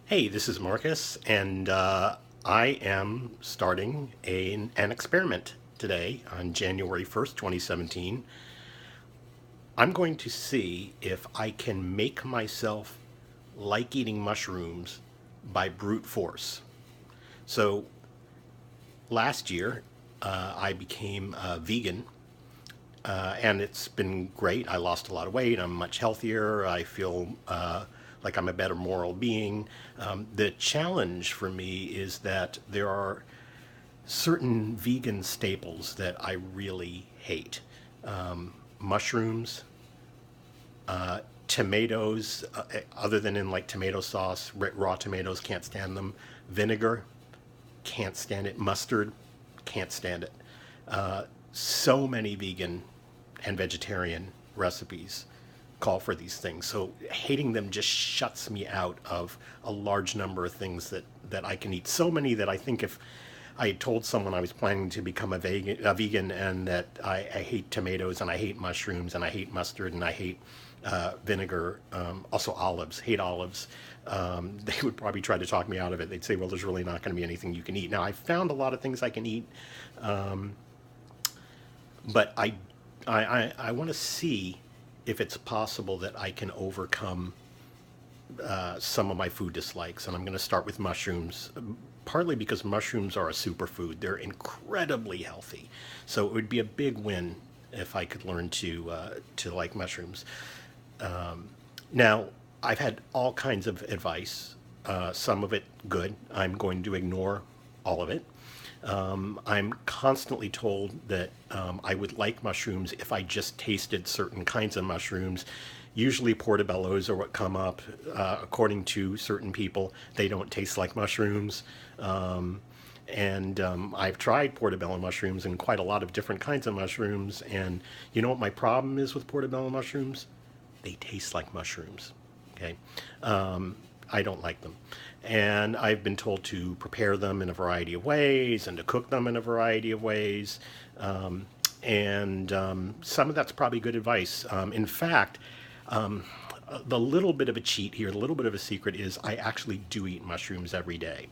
Hey, this is Marcus, and I am starting an experiment today on January 1st, 2017. I'm going to see if I can make myself like eating mushrooms by brute force. So last year, I became vegan, and it's been great. I lost a lot of weight. I'm much healthier. I feel like I'm a better moral being. The challenge for me is that there are certain vegan staples that I really hate. Mushrooms, tomatoes, other than in like tomato sauce, raw tomatoes, can't stand them. Vinegar, can't stand it. Mustard, can't stand it. So many vegan and vegetarian recipes call for these things. So hating them just shuts me out of a large number of things that I can eat. So many that I think if I had told someone I was planning to become a vegan and that I hate tomatoes and I hate mushrooms and I hate mustard and I hate vinegar, also olives, hate olives, they would probably try to talk me out of it. They'd say, well, there's really not going to be anything you can eat. Now, I found a lot of things I can eat, but I want to see if it's possible that I can overcome some of my food dislikes. And I'm going to start with mushrooms, partly because mushrooms are a superfood. They're incredibly healthy. So it would be a big win if I could learn to like mushrooms. Now, I've had all kinds of advice, some of it good. I'm going to ignore all of it. I'm constantly told that I would like mushrooms if I just tasted certain kinds of mushrooms. Usually, portobellos are what come up. According to certain people, they don't taste like mushrooms. And I've tried portobello mushrooms and quite a lot of different kinds of mushrooms. And you know what my problem is with portobello mushrooms? They taste like mushrooms. Okay. I don't like them. And I've been told to prepare them in a variety of ways and to cook them in a variety of ways. And some of that's probably good advice. In fact, the little bit of a cheat here, the little bit of a secret is I actually do eat mushrooms every day.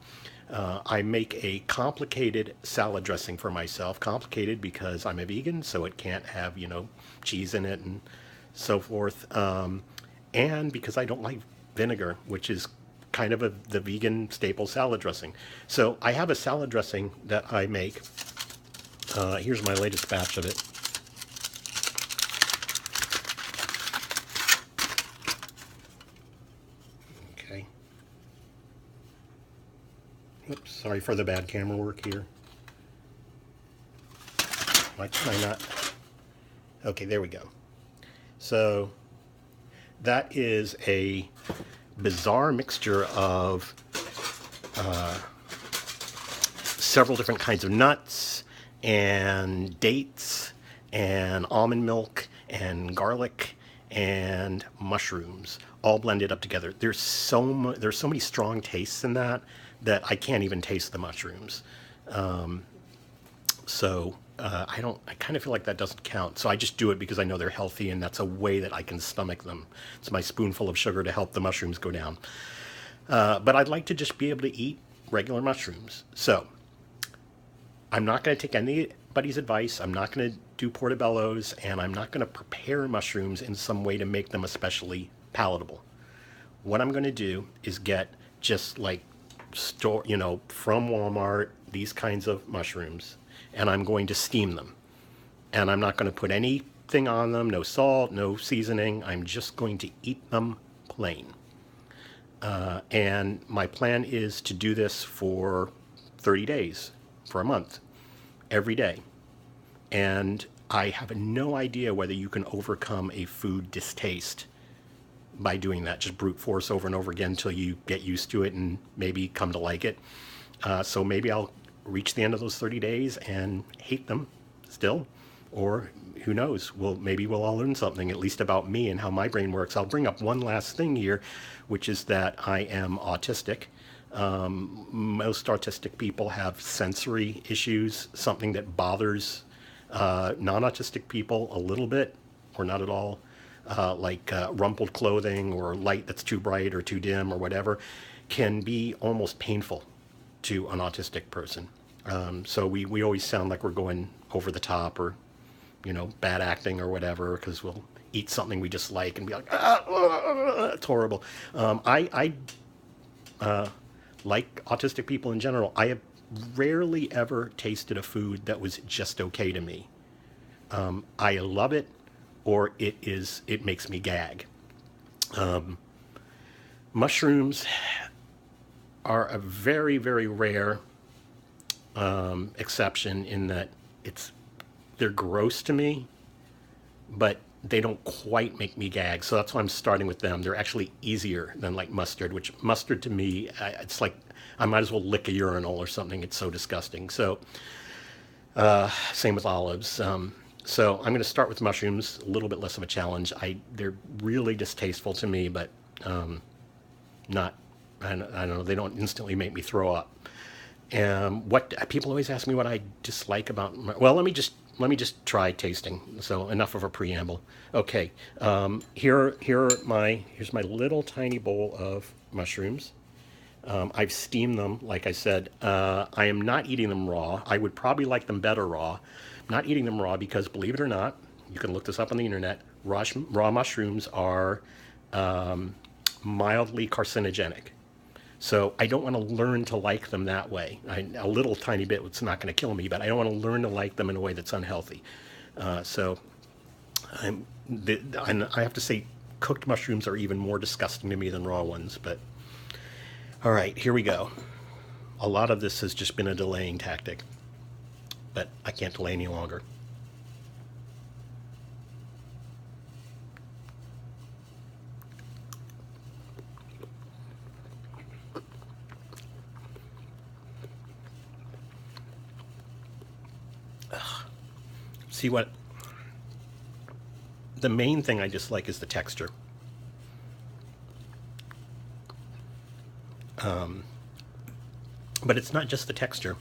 I make a complicated salad dressing for myself. Complicated because I'm a vegan, so it can't have, cheese in it and so forth. And because I don't like vinegar, which is kind of the vegan staple salad dressing. So I have a salad dressing that I make. Here's my latest batch of it. Okay. Oops, sorry for the bad camera work here. Why can I not? Okay, there we go. So that is a bizarre mixture of several different kinds of nuts and dates and almond milk and garlic and mushrooms all blended up together. There's so many strong tastes in that I can't even taste the mushrooms. So I don't. I kind of feel like that doesn't count. So I just do it because I know they're healthy, and that's a way that I can stomach them. It's my spoonful of sugar to help the mushrooms go down. But I'd like to just be able to eat regular mushrooms. So I'm not going to take anybody's advice. I'm not going to do portobellos, and I'm not going to prepare mushrooms in some way to make them especially palatable. What I'm going to do is get just like from Walmart, these kinds of mushrooms, and I'm going to steam them. And I'm not going to put anything on them, no salt, no seasoning. I'm just going to eat them plain. And my plan is to do this for 30 days, for a month, every day. And I have no idea whether you can overcome a food distaste by doing that. Just brute force over and over again until you get used to it and maybe come to like it. So maybe I'll reach the end of those 30 days and hate them still. Or who knows? Maybe we'll all learn something, at least about me and how my brain works. I'll bring up one last thing here, which is that I am autistic. Most autistic people have sensory issues, something that bothers non autistic people a little bit or not at all. rumpled clothing or light that's too bright or too dim or whatever, can be almost painful to an autistic person. So we always sound like we're going over the top or, bad acting or whatever, because we'll eat something we dislike and be like, it's horrible. I like autistic people in general. I have rarely ever tasted a food that was just okay to me. I love it, or it makes me gag. Mushrooms are a very, very rare exception in that they're gross to me, but they don't quite make me gag. So that's why I'm starting with them. They're actually easier than like mustard, which mustard to me, it's like I might as well lick a urinal or something. It's so disgusting. So same with olives. So I'm going to start with mushrooms, a little bit less of a challenge. They're really distasteful to me, but not, I don't know, they don't instantly make me throw up. What people always ask me what I dislike about, well, let me just try tasting. So enough of a preamble. Okay, here's my little tiny bowl of mushrooms. I've steamed them, like I said. I am not eating them raw. I would probably like them better raw. I'm not eating them raw because, believe it or not, you can look this up on the internet. Raw mushrooms are mildly carcinogenic. So I don't want to learn to like them that way. A little tiny bit, it's not going to kill me, but I don't want to learn to like them in a way that's unhealthy. So I have to say, cooked mushrooms are even more disgusting to me than raw ones. But all right, here we go. A lot of this has just been a delaying tactic, but I can't delay any longer. See what? The main thing I dislike is the texture. But it's not just the texture.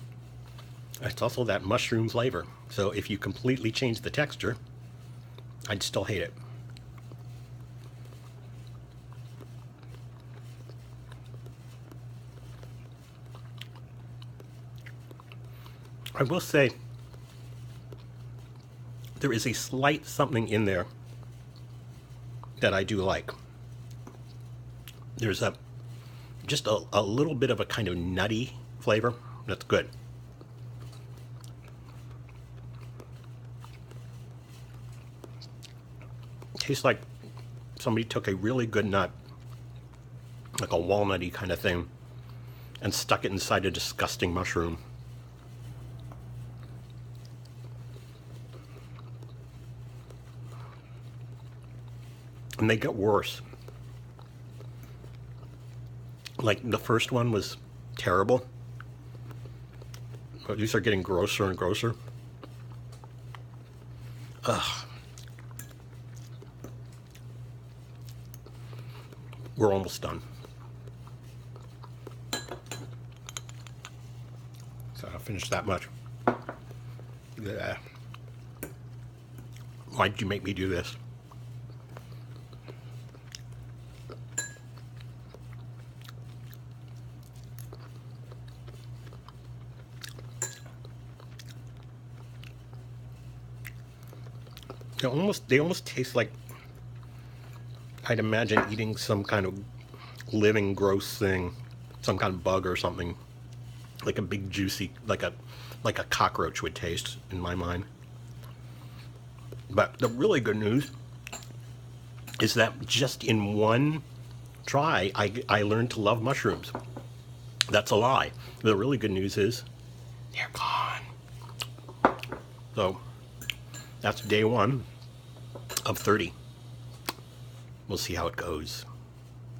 It's also that mushroom flavor. So if you completely change the texture, I'd still hate it. I will say, there is a slight something in there that I do like. There's just a little bit of a kind of nutty flavor that's good. Tastes like somebody took a really good nut, like a walnutty kind of thing, and stuck it inside a disgusting mushroom. And they get worse. Like the first one was terrible, but these are getting grosser and grosser. Ugh. We're almost done. So I'll finish that much. Yeah. Why'd you make me do this? They almost taste like I'd imagine eating some kind of living gross thing, some kind of bug or something, like a big juicy, like a cockroach would taste in my mind. But the really good news is that just in one try, I learned to love mushrooms. That's a lie. The really good news is they're gone. So that's day 1 of 30. We'll see how it goes.